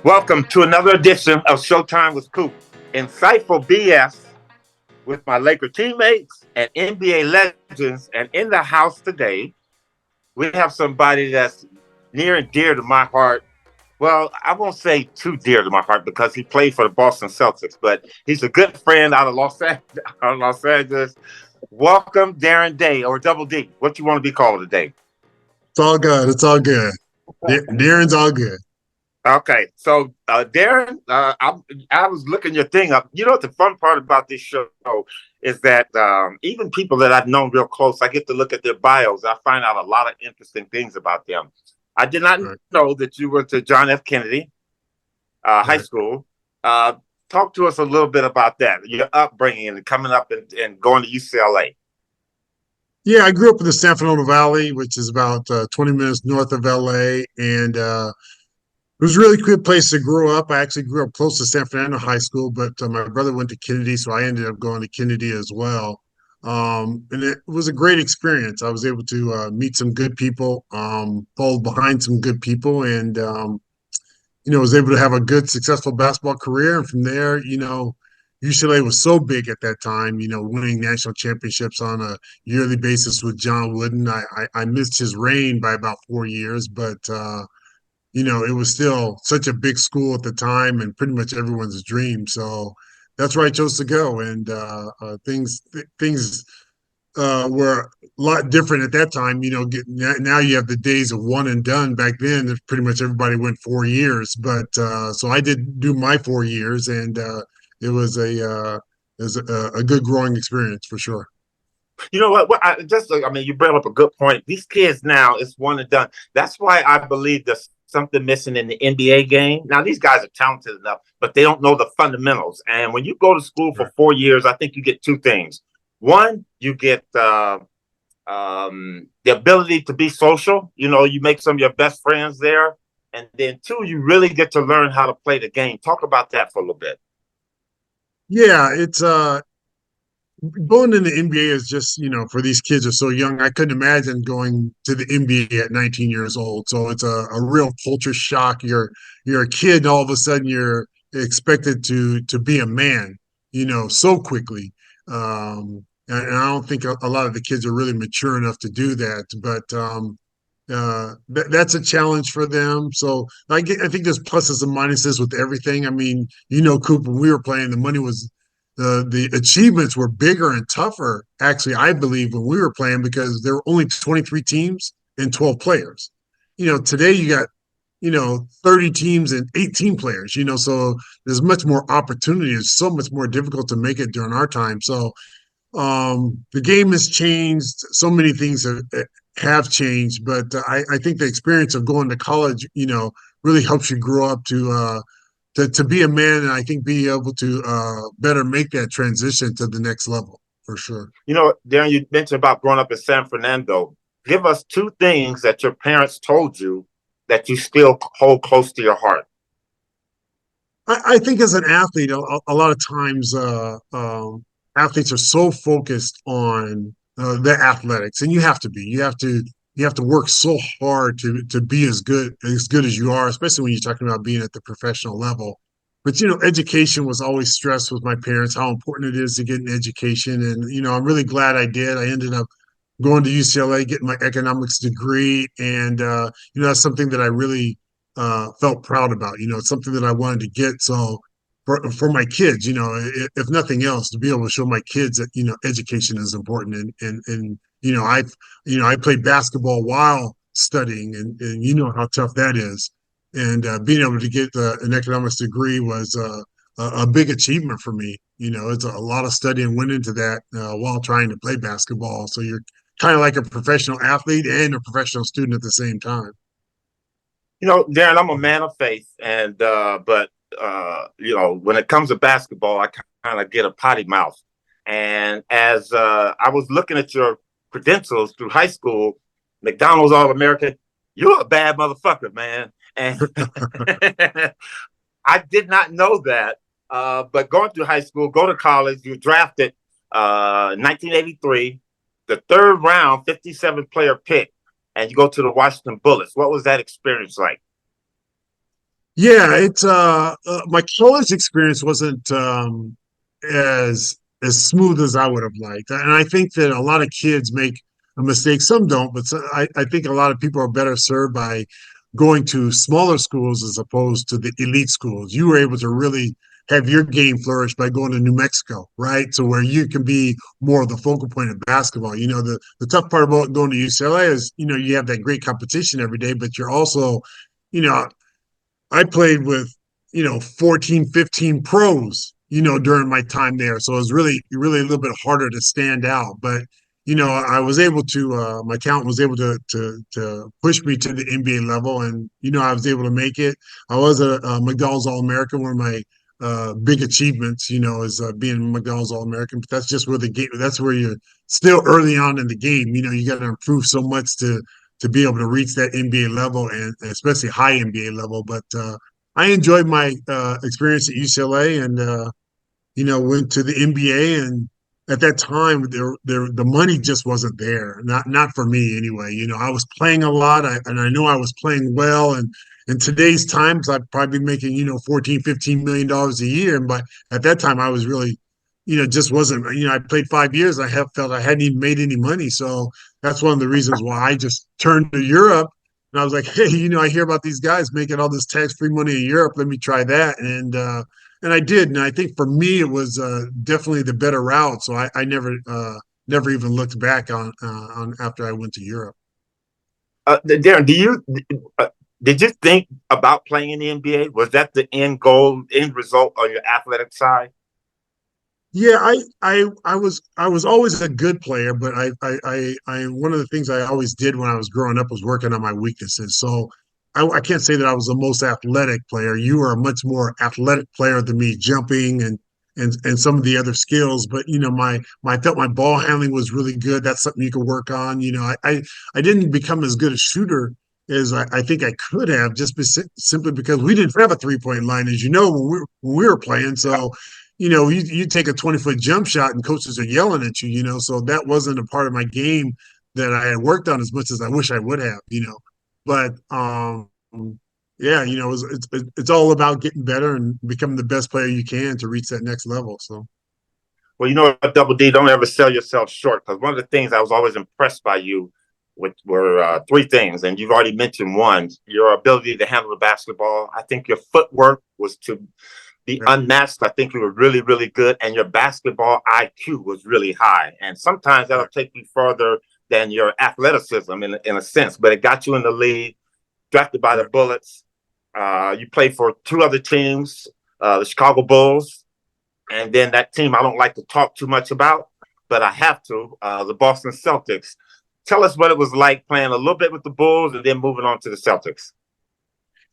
Welcome to another edition of Showtime with Coop. Insightful BS with my Laker teammates and NBA legends. And in the house today, we have somebody that's near and dear to my heart. Well, I won't say too dear to my heart because he played for the Boston Celtics, but he's a good friend out of Los Angeles. Welcome, Darren Daye, or Double D. What you want to be called today? It's all good. It's all good. Darren's all good. Okay, so Darren, I was looking your thing up. You know what the fun part about this show is that even people that I've known real close, I get to look at their bios. I find out a lot of interesting things about them. I did not Right, know that you went to John F. Kennedy High right. School. Talk to us a little bit about that, your upbringing and coming up and going to UCLA. Yeah, I grew up in the San Fernando Valley, which is about 20 minutes north of LA, and it was a really good place to grow up. I actually grew up close to San Fernando High School, but my brother went to Kennedy, so I ended up going to Kennedy as well. And it was a great experience. I was able to meet some good people, fall behind some good people, and was able to have a good, successful basketball career. And from there, UCLA was so big at that time, winning national championships on a yearly basis with John Wooden. I missed his reign by about 4 years, but, it was still such a big school at the time and pretty much everyone's dream. So that's where I chose to go. And things were a lot different at that time. Now you have the days of one and done. Back then, pretty much everybody went 4 years. But so I did do my 4 years, and it was a good growing experience for sure. You know what? I mean, you brought up a good point. These kids now, it's one and done. That's why I believe there's something missing in the NBA game. Now, these guys are talented enough, but they don't know the fundamentals. And when you go to school for Right. 4 years, I think you get two things. One, you get the ability to be social. You know, you make some of your best friends there. And then two, you really get to learn how to play the game. Talk about that for a little bit. Yeah, it's going in the NBA is just, for these kids are so young. I couldn't imagine going to the NBA at 19 years old. So it's a real culture shock. You're a kid, and all of a sudden you're expected to be a man, so quickly. And I don't think a lot of the kids are really mature enough to do that. But that's a challenge for them. So I think there's pluses and minuses with everything. I mean, Coop, when we were playing, the money was the achievements were bigger and tougher. Actually, I believe when we were playing because there were only 23 teams and 12 players. Today you got 30 teams and 18 players. So there's much more opportunity. It's so much more difficult to make it during our time. So the game has changed. So many things have changed, but I think the experience of going to college, really helps you grow up to be a man, and I think be able to better make that transition to the next level for sure. You know, Darren, you mentioned about growing up in San Fernando. Give us two things that your parents told you that you still hold close to your heart. I think as an athlete, a lot of times athletes are so focused on the athletics, and you have to be. You have to work so hard to be as good as you are, especially when you're talking about being at the professional level. But education was always stressed with my parents how important it is to get an education, and I'm really glad I did. I ended up going to UCLA, getting my economics degree, and that's something that I really felt proud about. It's something that I wanted to get. So for my kids, if nothing else, to be able to show my kids that education is important, and I played basketball while studying, and you know how tough that is. And being able to get an economics degree was a big achievement for me. It's a lot of studying went into that while trying to play basketball. So you're kind of like a professional athlete and a professional student at the same time. You know, Darren, I'm a man of faith, and but you know, when it comes to basketball, I kind of get a potty mouth. And as I was looking at your credentials through high school, McDonald's All American, you're a bad motherfucker, man. And I did not know that. But going through high school, go to college, you drafted 1983, the third round, 57 player pick, and you go to the Washington Bullets. What was that experience like? Yeah, it's my college experience wasn't as smooth as I would have liked. And I think that a lot of kids make a mistake. Some don't, but I think a lot of people are better served by going to smaller schools as opposed to the elite schools. You were able to really have your game flourish by going to New Mexico, right? So where you can be more of the focal point of basketball. The tough part about going to UCLA is, you have that great competition every day, but you're also, you know, I played with, 14, 15 pros, during my time there. So it was really, really a little bit harder to stand out. But, I was able to, my talent was able to push me to the NBA level. And, I was able to make it. I was a McDonald's All American. One of my big achievements, is being a McDonald's All American. But that's just where the game, that's where you're still early on in the game. You got to improve so much to be able to reach that NBA level and especially high NBA level. But I enjoyed my experience at UCLA and went to the NBA. And at that time, the money just wasn't there. Not for me anyway. I was playing a lot, and I know I was playing well. And in today's times, I'd probably be making 14, $15 million a year. But at that time, I was really just wasn't. I played 5 years. I have felt I hadn't even made any money. So that's one of the reasons why I just turned to Europe. And I was like, hey, I hear about these guys making all this tax-free money in Europe. Let me try that. And I did, and I think for me it was definitely the better route. So I never even looked back on after I went to Europe. Darren, uh, did you think about playing in the NBA? Was that the end goal, end result on your athletic side? Yeah, I was always a good player, but I one of the things I always did when I was growing up was working on my weaknesses. So I can't say that I was the most athletic player. You were a much more athletic player than me, jumping and some of the other skills. But I felt my ball handling was really good. That's something you could work on. I didn't become as good a shooter as I think I could have, just simply because we didn't have a 3-point line, as when we were playing. So you take a 20-foot jump shot and coaches are yelling at you. So that wasn't a part of my game that I had worked on as much as I wish I would have. But yeah, it's all about getting better and becoming the best player you can to reach that next level. So Well, you know what, Double D, don't ever sell yourself short, because one of the things I was always impressed by you with were three things, and you've already mentioned one: your ability to handle the basketball. I think your footwork was to be yeah, unmatched. I think you were really, really good, and your basketball IQ was really high. And sometimes that'll right, take you further than your athleticism in a sense, but it got you in the league, drafted by the right. Bullets. You played for two other teams, the Chicago Bulls, and then that team I don't like to talk too much about, but I have to, the Boston Celtics. Tell us what it was like playing a little bit with the Bulls and then moving on to the Celtics.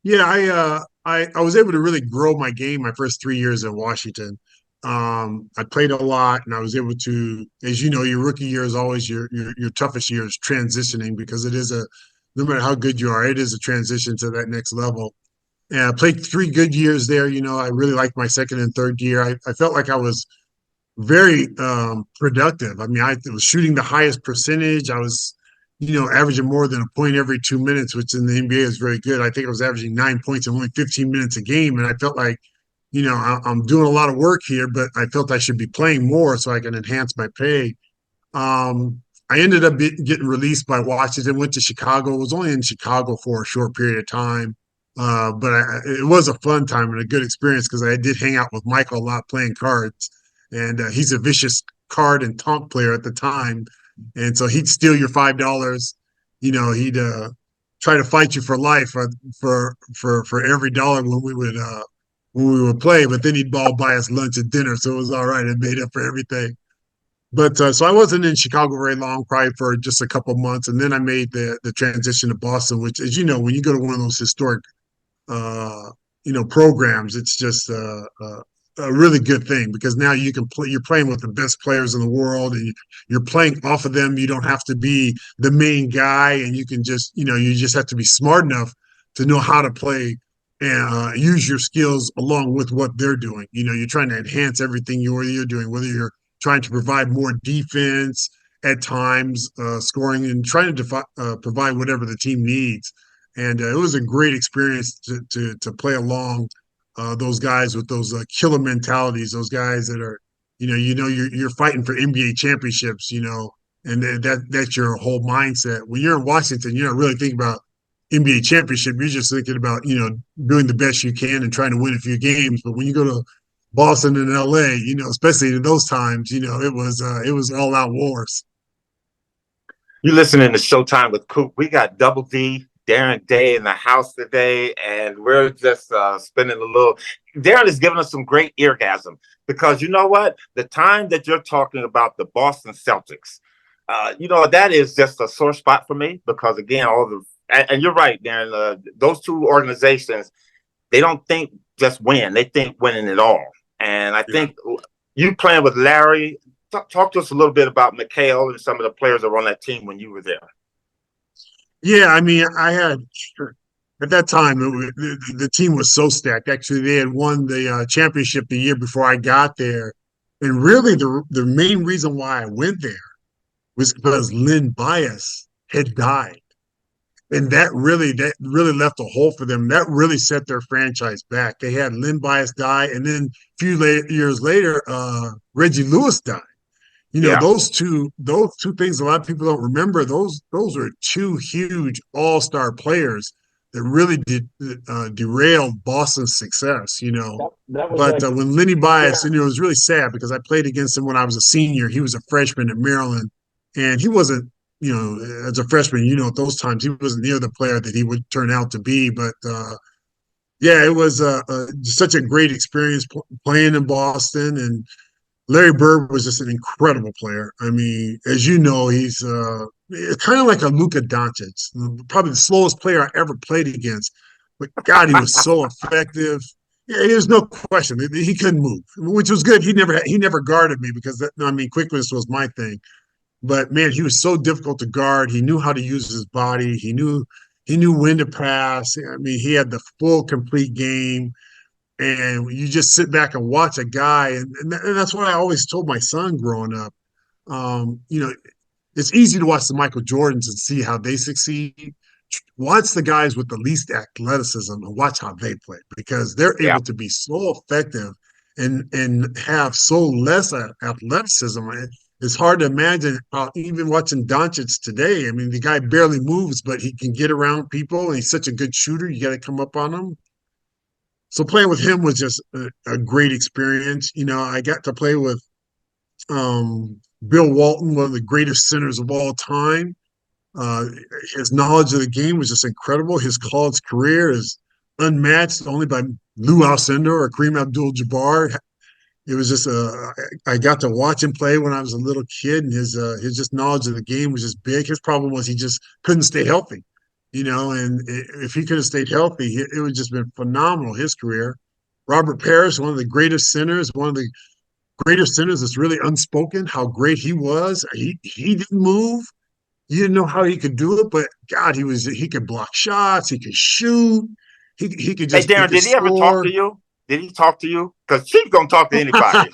Yeah, I was able to really grow my game my first 3 years in Washington. I played a lot, and I was able to, as you know, your rookie year is always your toughest year is transitioning because it is a no matter how good you are, it is a transition to that next level. And I played 3 good years there. I really liked my second and third year. I felt like I was very productive. I mean, I was shooting the highest percentage. I was, averaging more than a point every 2 minutes, which in the NBA is very good. I think I was averaging 9 points in only 15 minutes a game. And I felt like, I'm doing a lot of work here, but I felt I should be playing more so I can enhance my pay. I ended up getting released by Washington, went to Chicago, was only in Chicago for a short period of time. But it was a fun time and a good experience because I did hang out with Michael a lot playing cards. And he's a vicious card and tonk player at the time. And so he'd steal your $5. He'd try to fight you for life for every dollar when we would play. But then he'd all buy us lunch and dinner, so it was all right. It made up for everything. But so I wasn't in Chicago very long, probably for just a couple months, and then I made the transition to Boston, which, as you know, when you go to one of those historic uh, programs, it's just a really good thing because now you can play. You're playing with the best players in the world, and you're playing off of them. You don't have to be the main guy, and you can just, you just have to be smart enough to know how to play and use your skills along with what they're doing. You're trying to enhance everything you're doing, whether you're trying to provide more defense at times, scoring, and trying to provide whatever the team needs. And it was a great experience to play along those guys with those killer mentalities, those guys that are, you're fighting for NBA championships, and that's your whole mindset. When you're in Washington, you're not really thinking about NBA championship. You're just thinking about, doing the best you can and trying to win a few games. But when you go to Boston and LA, especially in those times, it was all out wars. You listening to Showtime with Coop. We got Double D, Darren Daye in the house today, and we're just spending a little. Darren is giving us some great eargasm because you know what? The time that you're talking about the Boston Celtics, that is just a sore spot for me because again, and you're right, Darren. Those two organizations, they don't think just win; they think winning it all. And I think you playing with Larry. Talk to us a little bit about Mikhail and some of the players that were on that team when you were there. Yeah, I mean, I had at that time the team was so stacked. Actually, they had won the championship the year before I got there, and really the main reason why I went there was because Lynn Bias had died, and that really left a hole for them. That really set their franchise back. They had Lynn Bias die, and then a few years later, Reggie Lewis died. Yeah. Those two things a lot of people don't remember. Those are two huge all-star players that really did derail Boston's success. But when Lenny Bias, it was really sad because I played against him when I was a senior. He was a freshman at Maryland, and he wasn't, as a freshman, at those times he wasn't near the player that he would turn out to be. But yeah, it was such a great experience playing in Boston. And Larry Bird was just an incredible player. I mean, as you know, he's kind of like a Luka Doncic, probably the slowest player I ever played against. But God, he was so effective. Yeah, there's no question he couldn't move, which was good. He never guarded me because quickness was my thing. But man, he was so difficult to guard. He knew how to use his body. He knew when to pass. I mean, he had the full, complete game. And you just sit back and watch a guy, and that's what I always told my son growing up. Um, you know, it's easy to watch the Michael Jordans and see how they succeed. Watch the guys with the least athleticism and watch how they play because they're able to be so effective and have so less athleticism. It's hard to imagine even watching Doncic today. I mean, the guy barely moves, but he can get around people, and he's such a good shooter. You got to come up on him. So playing with him was just a great experience. I got to play with Bill Walton, one of the greatest centers of all time. Uh, his knowledge of the game was just incredible. His college career is unmatched only by Lou Alcindor or Kareem Abdul-Jabbar. It was just I got to watch him play when I was a little kid, and his just knowledge of the game was just big. His problem was he just couldn't stay healthy. And if he could have stayed healthy, it would just been phenomenal, his career. Robert Parrish, one of the greatest centers, that's really unspoken, how great he was. He didn't move. You didn't know how he could do it, but God, he could block shots, he could shoot, he could just Hey Darren, did he ever talk to you? Did he talk to you? Because he's gonna talk to anybody.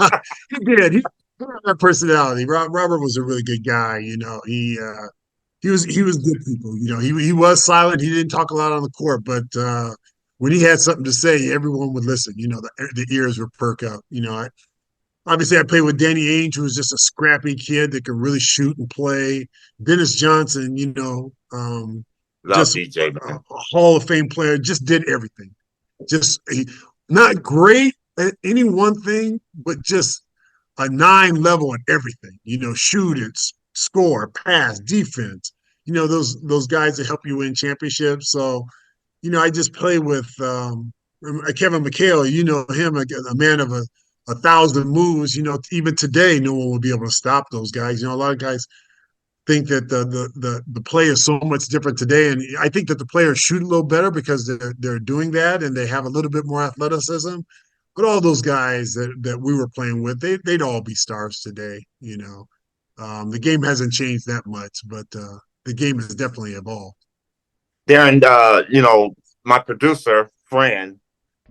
He did. He had that personality. Robert was a really good guy. He was good people. He was silent. He didn't talk a lot on the court, but when he had something to say, everyone would listen. The ears would perk up. Obviously, I played with Danny Ainge, who was just a scrappy kid that could really shoot and play. Dennis Johnson, Love just DJ, a Hall of Fame player, just did everything. Not great at any one thing, but just a 9 level at everything. Shoot it, score, pass, defense. Those guys that help you win championships. So, I just play with Kevin McHale. Him, a man of a thousand moves. Even today, no one will be able to stop those guys. A lot of guys think that the play is so much different today, and I think that the players shoot a little better because they're doing that and they have a little bit more athleticism. But all those guys that we were playing with, they'd all be stars today. The game hasn't changed that much, but the game has definitely evolved. Darren, my producer friend.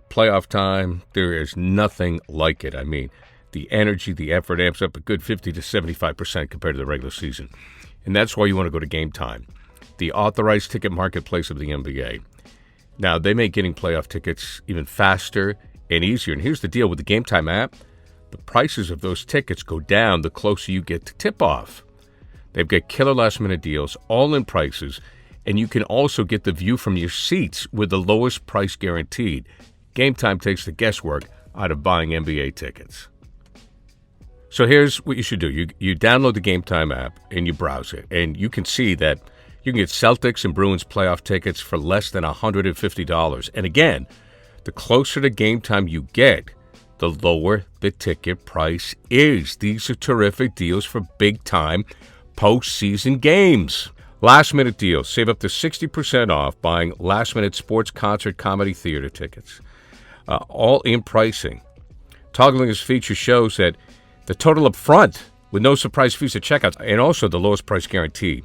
Playoff time, there is nothing like it. I mean, the energy, the effort amps up a good 50 to 75% compared to the regular season. And that's why you want to go to Game Time. the authorized ticket marketplace of the NBA. Now, they make getting playoff tickets even faster and easier. And here's the deal with the Game Time app. The prices of those tickets go down the closer you get to tip-off. They've got killer last-minute deals, all-in prices, and you can also get the view from your seats with the lowest price guaranteed. Game Time takes the guesswork out of buying NBA tickets. So here's what you should do. You download the Game Time app and you browse it, and you can see that you can get Celtics and Bruins playoff tickets for less than $150. And again, the closer to Game Time you get, the lower the ticket price is. These are terrific deals for big-time postseason games. Last-minute deals. Save up to 60% off buying last-minute sports, concert, comedy, theater tickets. All-in pricing. Toggling this feature shows that the total up front with no surprise fees at checkout and also the lowest price guarantee.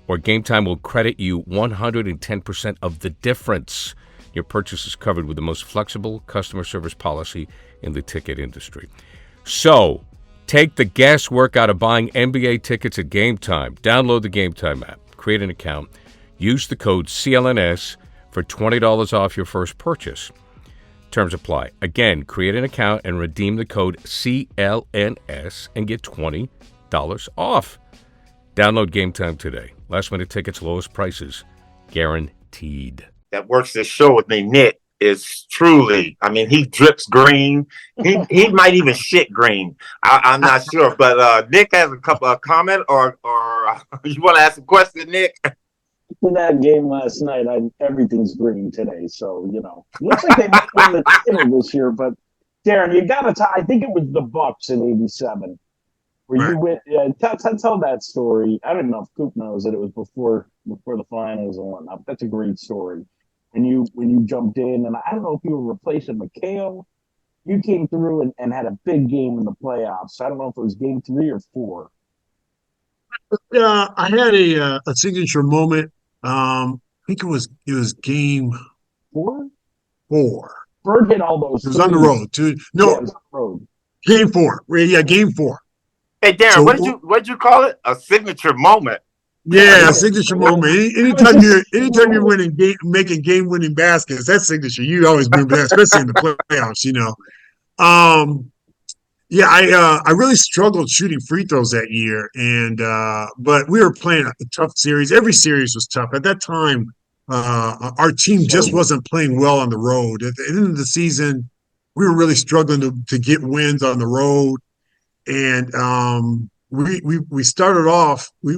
Or Game Time will credit you 110% of the difference. Your purchase is covered with the most flexible customer service policy in the ticket industry. So, take the guesswork out of buying NBA tickets at Game Time. Download the Game Time app. Create an account. Use the code CLNS for $20 off your first purchase. Terms apply. Again, create an account and redeem the code CLNS and get $20 off. Download Game Time today. Last minute tickets, lowest prices, guaranteed. That works this show with me, Nick, is truly, I mean, he drips green. He might even shit green. I'm not sure. But Nick has a couple of comment or you want to ask a question, Nick? In that game last night, everything's green today. So, looks like they might win the title this year. But, Darren, you got to I think it was the Bucks in '87 where you went. Tell that story. I don't know if Coop knows that it was before the finals and whatnot. That's a great story. When you jumped in, and I don't know if you were replacing McHale. You came through and had a big game in the playoffs. I don't know if it was game 3 or 4. I had a signature moment. I think it was game 4. Bird hit all those. It was on the road, too. No, it was on the road. Game 4. Yeah, game 4. Hey, Darren, so, what did you call it? A signature moment. Yeah, a signature moment. Anytime you're winning making game-winning baskets, that's signature. You always remember that, especially in the playoffs. I really struggled shooting free throws that year, and but we were playing a tough series. Every series was tough at that time. Our team just wasn't playing well on the road. At the end of the season, we were really struggling to get wins on the road, and we started off. We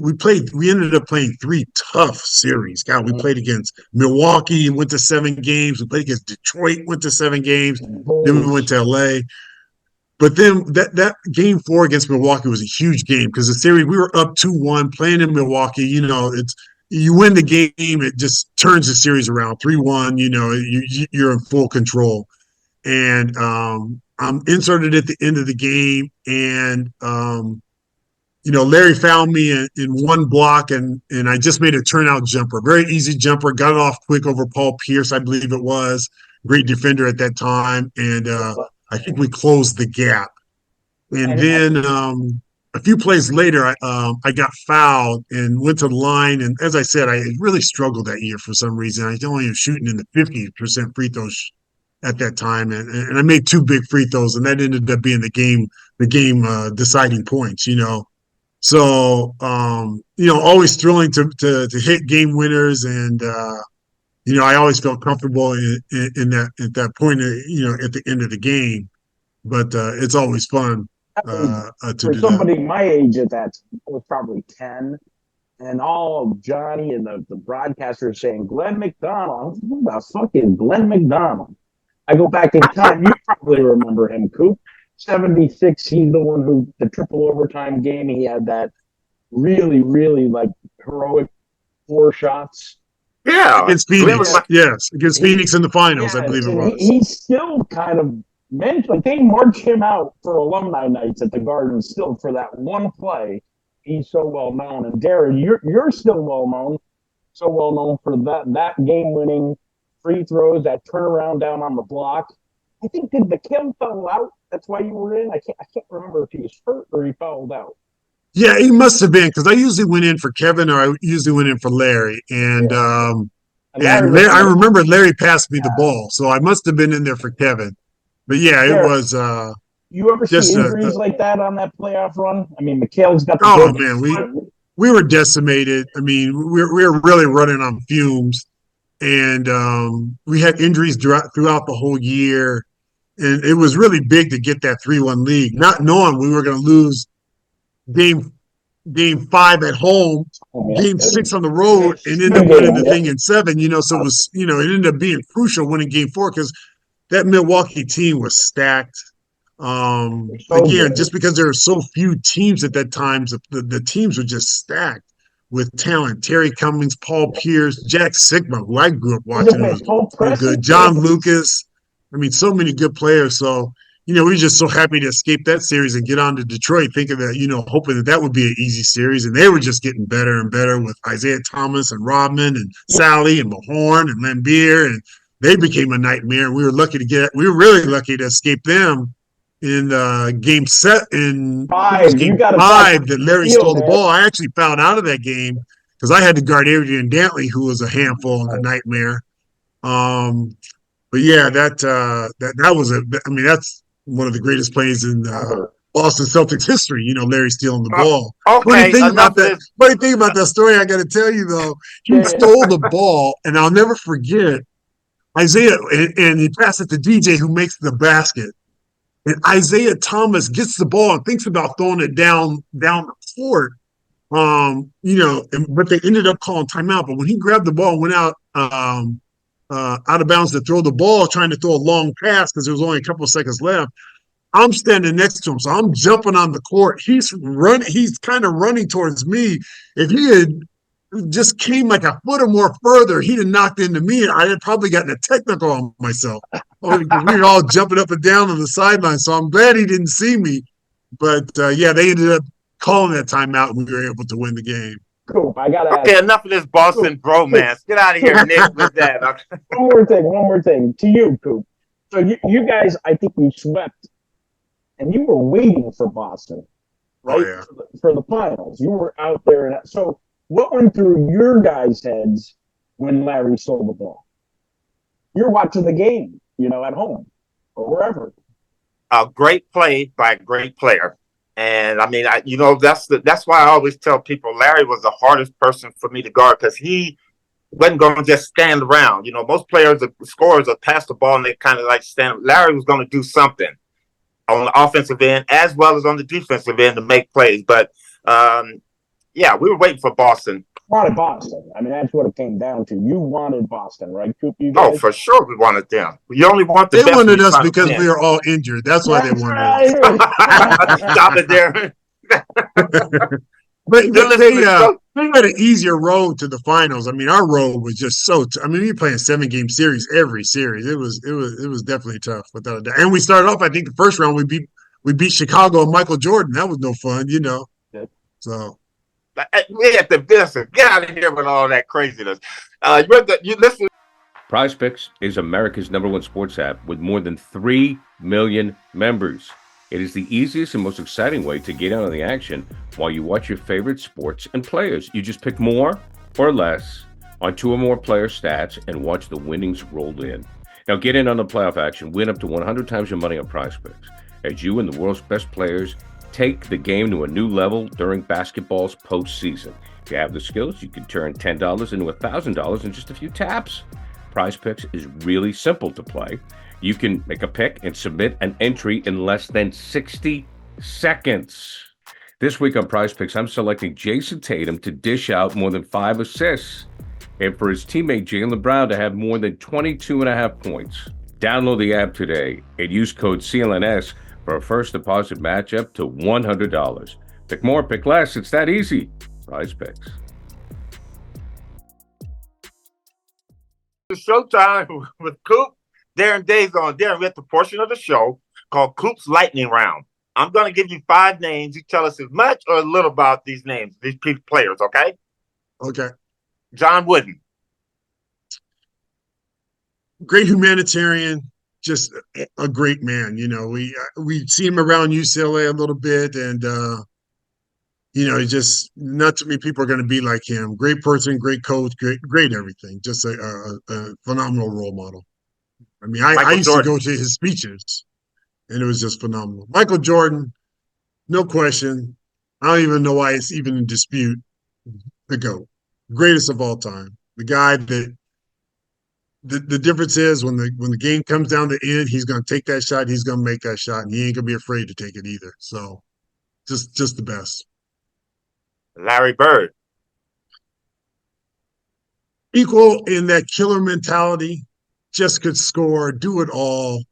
ended up playing 3 tough series. God, we played against Milwaukee and went to 7 games. We played against Detroit, went to 7 games. Then we went to LA. But then that game 4 against Milwaukee was a huge game because the series we were up 2-1 playing in Milwaukee. You win the game, it just turns the series around 3-1. You're in full control. And I'm inserted at the end of the game, and Larry found me in one block, and I just made a turnout jumper, very easy jumper, got it off quick over Paul Pierce, I believe it was, great defender at that time, and I think we closed the gap. And then a few plays later, I got fouled and went to the line. And as I said, I really struggled that year for some reason. I only was shooting in the 50% free throws at that time, and I made 2 big free throws, and that ended up being the game deciding points. So always thrilling to hit game winners, and I always felt comfortable in that at that point, at the end of the game. But it's always fun to for do somebody that. my age at that was probably 10, and all Johnny and the broadcaster saying Glenn McDonald. Who the fuck is Glenn McDonald? I go back in time. You probably remember him, Coop. 76. He's the one who the triple overtime game. He had that really, really heroic 4 shots. Yeah, Against Phoenix, yes, against Phoenix in the finals, I believe it was. He's still kind of mentioned. They march him out for alumni nights at the Garden still for that one play. He's so well known. And Darren, you're still well known, so well known for that game winning free throws, that turnaround down on the block. I think did McHale foul out? That's why you were in. I can't remember if he was hurt or he fouled out. Yeah, he must have been because I usually went in for Kevin or I usually went in for Larry. And Larry was I amazing. remember Larry passed me the ball, so I must have been in there for Kevin. But yeah, it Derek, was you ever see just injuries like that on that playoff run? I mean, McHale's got the oh broken man, foot. we were decimated. I mean, we were really running on fumes, and we had injuries throughout the whole year, and it was really big to get that 3-1 lead, not knowing we were going to lose game game 5 at home, Oh, yeah. game 6 on the road, and end up Good winning game. the Yeah. thing in 7. So it was it ended up being crucial winning game 4 because that Milwaukee team was stacked. So Again, good. just because there were so few teams at that time, the teams were just stacked with talent. Terry Cummings, Paul Pierce, Jack Sigma, who I grew up Was it watching, was with Paul real Pressey? good. John Lucas. I mean, so many good players. So, we were just so happy to escape that series and get on to Detroit, thinking that, hoping that that would be an easy series. And they were just getting better and better with Isaiah Thomas and Rodman and Sally and Mahorn and Lambier. And they became a nightmare. And we were really lucky to escape them in game set in I think it was 5. You game got to talk 5 that Larry steal, stole the man. ball. I actually found out of that game because I had to guard Adrian Dantley, who was a handful and a nightmare. Um, but yeah, that was I mean, that's one of the greatest plays in Boston Celtics history. Larry stealing the ball. Funny Okay, thing about enough of that. this. Funny thing about that story, I got to tell you though, he Yeah. stole the ball, and I'll never forget Isaiah, and he passed it to DJ, who makes the basket. And Isaiah Thomas gets the ball and thinks about throwing it down the court. But they ended up calling timeout. But when he grabbed the ball and went out of bounds to throw the ball, trying to throw a long pass because there was only a couple of seconds left, I'm standing next to him, so I'm jumping on the court. He's kind of running towards me. If he had just came like a foot or more further, he'd have knocked into me, and I had probably gotten a technical on myself. We were all jumping up and down on the sideline, so I'm glad he didn't see me. But yeah, they ended up calling that timeout, and we were able to win the game. Cool. I got to ask. Okay, enough of this Boston bromance. Get out of here, Nick, with that. One more thing to you, Coop. So you guys, I think we swept, and you were waiting for Boston, right? Oh, yeah. For the finals. You were out there. And so what went through your guys' heads when Larry stole the ball? You're watching the game, at home or wherever. A great play by a great player. And I mean, that's why I always tell people Larry was the hardest person for me to guard because he wasn't going to just stand around. Most players, the scorers, will pass the ball and they kind of like stand. Larry was going to do something on the offensive end as well as on the defensive end to make plays. But yeah, we were waiting for Boston. Wanted Boston. I mean, that's what it came down to. You wanted Boston, right, Coop? You Oh, guys? for sure we wanted them. You only want the They best. wanted us because we were all injured. That's why they wanted us. Stop it, Darren. But they had an easier road to the finals. I mean, our road was just I mean, we playing 7-game series every series. It was definitely tough without a doubt. And we started off. I think the first round we beat Chicago and Michael Jordan. That was no fun, So we had to listen. Get out of here with all that craziness. You listen. Prize Picks is America's #1 sports app with more than 3 million members. It is the easiest and most exciting way to get out on the action while you watch your favorite sports and players. You just pick more or less on 2 or more player stats and watch the winnings roll in. Now get in on the playoff action. Win up to 100 times your money on Prize Picks as you and the world's best players take the game to a new level during basketball's postseason. If you have the skills, you can turn $10 into $1,000 in just a few taps. Prize Picks is really simple to play. You can make a pick and submit an entry in less than 60 seconds. This week on Prize Picks, I'm selecting Jason Tatum to dish out more than 5 assists and for his teammate Jaylen Brown to have more than 22.5 points. Download the app today and use code CLNS for a first deposit matchup to $100. Pick more, pick less. It's that easy. Prize Picks. Showtime with Coop. Darren Daye's on. Darren, we have the portion of the show called Coop's Lightning Round. I'm going to give you 5 names. You tell us as much or a little about these names, these players, okay? Okay. John Wooden. Great humanitarian, just a great man. We see him around UCLA a little bit, and just not too many people are going to be like him. Great person, great coach, great everything. Just a phenomenal role model. I mean, I Michael used to Jordan. go to his speeches, and it was just phenomenal. Michael Jordan, no question. I don't even know why it's even in dispute. The GOAT, greatest of all time. The guy that the difference is when the game comes down to end, he's going to take that shot. He's going to make that shot, and he ain't going to be afraid to take it either. So just the best. Larry Bird. Equal in that killer mentality, just could score, do it all,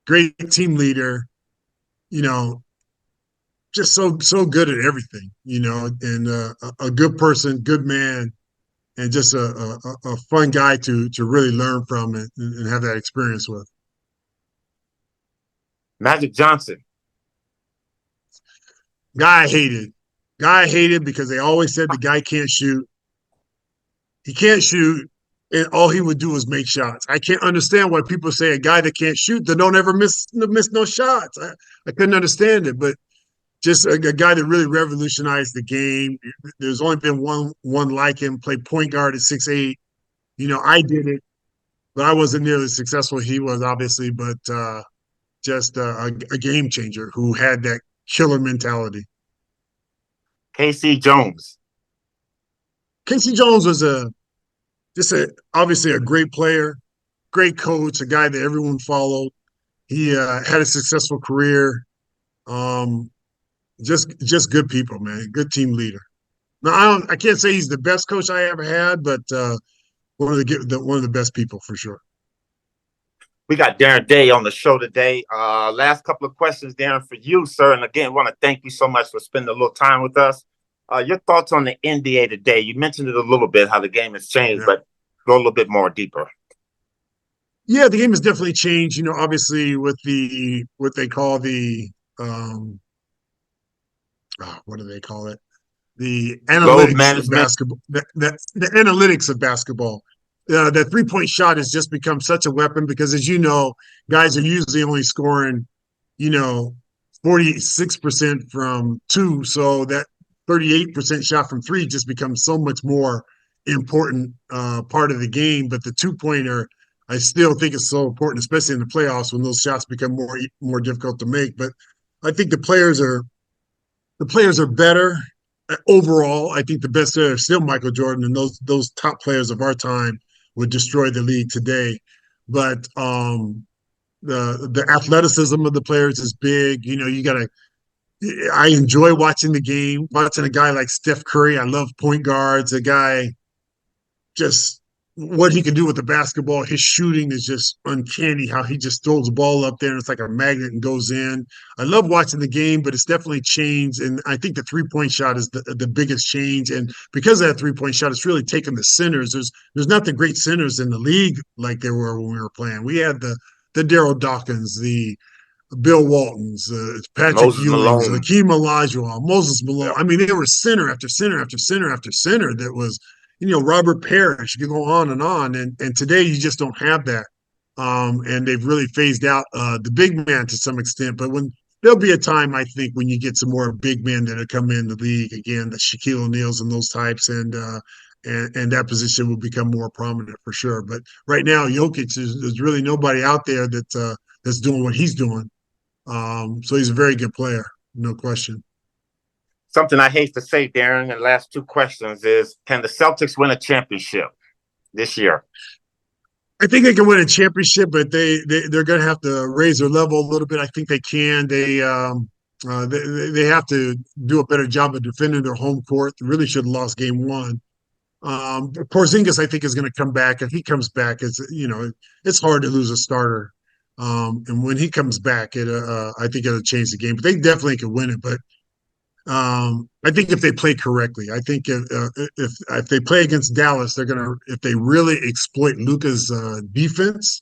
great team leader, you know, just so good at everything, and a good person, good man, and just a fun guy to really learn from and have that experience with. Magic Johnson. Guy I hated. Guy I hated because they always said the guy can't shoot. He can't shoot, and all he would do was make shots. I can't understand why people say a guy that can't shoot that don't ever miss no shots. I couldn't understand it, but just a guy that really revolutionized the game. There's only been one like him. Played point guard at 6'8". I did it, but I wasn't nearly as successful as he was, obviously. But just a game changer who had that killer mentality. Casey Jones. Casey Jones was obviously a great player, great coach, a guy that everyone followed. He had a successful career. Um, just good people, man. Good team leader. Now I can't say he's the best coach I ever had, but one of the best people for sure. We got Darren Daye on the show today. Last couple of questions, Darren, for you, sir. And again, want to thank you so much for spending a little time with us. Your thoughts on the NBA today? You mentioned it a little bit, how the game has changed, but go a little bit more deeper. Yeah, the game has definitely changed. Obviously with what they call the what do they call it? The Load analytics of management. basketball. The analytics of basketball. That 3-point shot has just become such a weapon because, as you know, guys are usually only scoring, 46% from two. So that 38% shot from three just becomes so much more important part of the game. But the 2-pointer, I still think is so important, especially in the playoffs when those shots become more difficult to make. But I think the players are better overall. I think the best player is still Michael Jordan, and those top players of our time would destroy the league today. But the athleticism of the players is big. You got to. I enjoy watching the game, watching a guy like Steph Curry. I love point guards. A guy just what he can do with the basketball. His shooting is just uncanny. How he just throws the ball up there and it's like a magnet and goes in. I love watching the game, but it's definitely changed. And I think the 3-point shot is the biggest change. And because of that 3-point shot, it's really taken the centers. There's not the great centers in the league like there were when we were playing. We had the Daryl Dawkins, the Bill Waltons, Patrick Moses Ewings, Malone. Hakeem Olajuwon, Moses Malone. Yeah. I mean, they were center after center after center after center that was, Robert Parrish. You could go on, and today you just don't have that. And they've really phased out the big man to some extent. But there'll be a time, I think, when you get some more big men that come in the league again, the Shaquille O'Neals and those types, and that position will become more prominent for sure. But right now, Jokic there's really nobody out there that's doing what he's doing. So he's a very good player, no question. Something I hate to say, Darren, in the last two questions is, can the Celtics win a championship this year? I think they can win a championship, but they're going to have to raise their level a little bit. I think they can. They have to do a better job of defending their home court. They really should have lost game one. Porzingis, I think, is going to come back. If he comes back, it's hard to lose a starter. And when he comes back, I think it'll change the game. But they definitely can win it. But I think if they play correctly, I think if they play against Dallas, if they really exploit Luka's defense,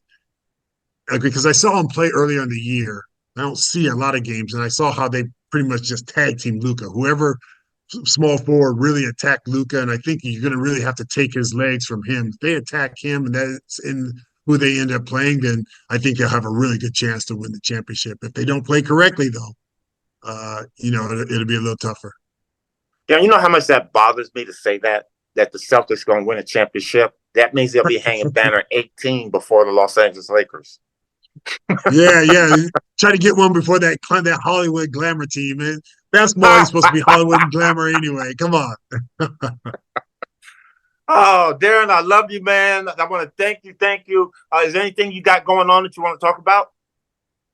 because I saw him play earlier in the year. I don't see a lot of games, and I saw how they pretty much just tag team Luka. Whoever small forward really attack Luka, and I think you're going to really have to take his legs from him. If they attack him, and that's in who they end up playing, then I think they'll have a really good chance to win the championship. If they don't play correctly, though, it'll be a little tougher. Yeah, you know how much that bothers me to say that the Celtics going to win a championship. That means they'll be hanging banner 18 before the Los Angeles Lakers. Yeah. Try to get one before that Hollywood glamour team, man. Basketball ain't supposed to be Hollywood and glamour anyway. Come on. Oh, Darren, I love you, man. I want to thank you. Thank you. Is there anything you got going on that you want to talk about?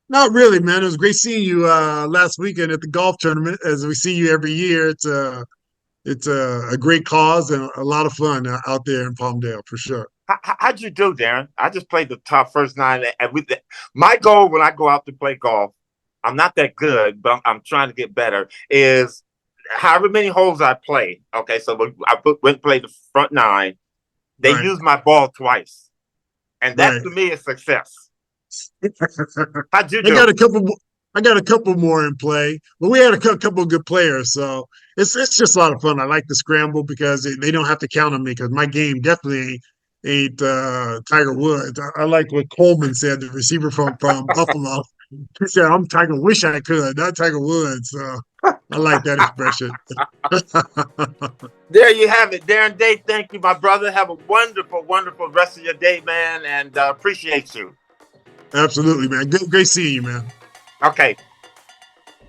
Not really, man. It was great seeing you last weekend at the golf tournament. As we see you every year, it's a great cause and a lot of fun out there in Palmdale for sure. How'd you do, Darren? I just played the top first 9. And my goal when I go out to play golf, I'm not that good, but I'm trying to get better, is however many holes I play. Okay, so I went and played the front 9. They used my ball twice. And that to me is success. How'd you do? I got a couple more in play, but we had a couple of good players, so it's just a lot of fun. I like the scramble because they don't have to count on me because my game definitely ain't Tiger Woods. I like what Coleman said, the receiver from Buffalo. He said, "I'm Tiger. Wish I could, not Tiger Woods." So I like that expression. There you have it, Darren Daye. Thank you, my brother. Have a wonderful, wonderful rest of your day, man, and appreciate you. Absolutely, man. Great seeing you, man. Okay.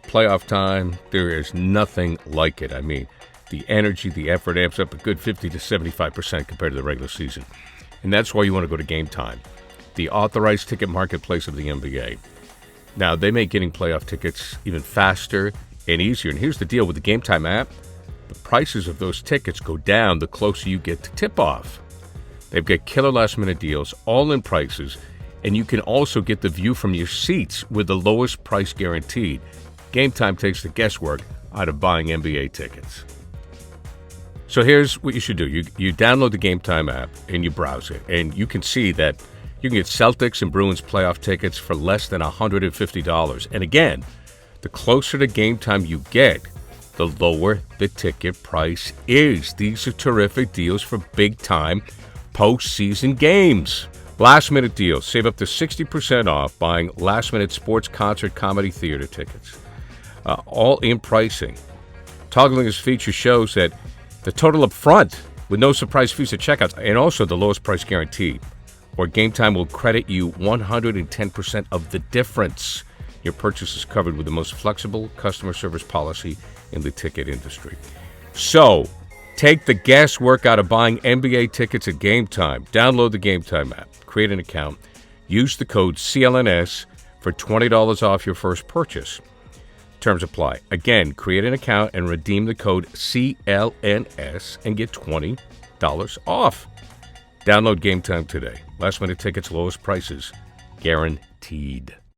Playoff time, there is nothing like it. I mean, the energy, the effort amps up a good 50 to 75% compared to the regular season. And that's why you want to go to Game Time, the authorized ticket marketplace of the NBA. Now, they make getting playoff tickets even faster and easier. And here's the deal with the Game Time app. The prices of those tickets go down the closer you get to tip-off. They've got killer last-minute deals, all-in prices, and you can also get the view from your seats with the lowest price guaranteed. Game Time takes the guesswork out of buying NBA tickets. So here's what you should do. You download the Game Time app and you browse it, and you can see that you can get Celtics and Bruins playoff tickets for less than $150. And again, the closer to Game Time you get, the lower the ticket price is. These are terrific deals for big-time postseason games. Last-minute deals. Save up to 60% off buying last-minute sports, concert, comedy, theater tickets. All-in pricing. Toggling this feature shows that the total up front with no surprise fees at checkout and also the lowest price guaranteed. Or Game Time will credit you 110% of the difference. Your purchase is covered with the most flexible customer service policy in the ticket industry. So, take the guesswork out of buying NBA tickets at Game Time. Download the Game Time app. Create an account. Use the code CLNS for $20 off your first purchase. Terms apply. Again, create an account and redeem the code CLNS and get $20 off. Download Game Time today. Last minute tickets, lowest prices, guaranteed.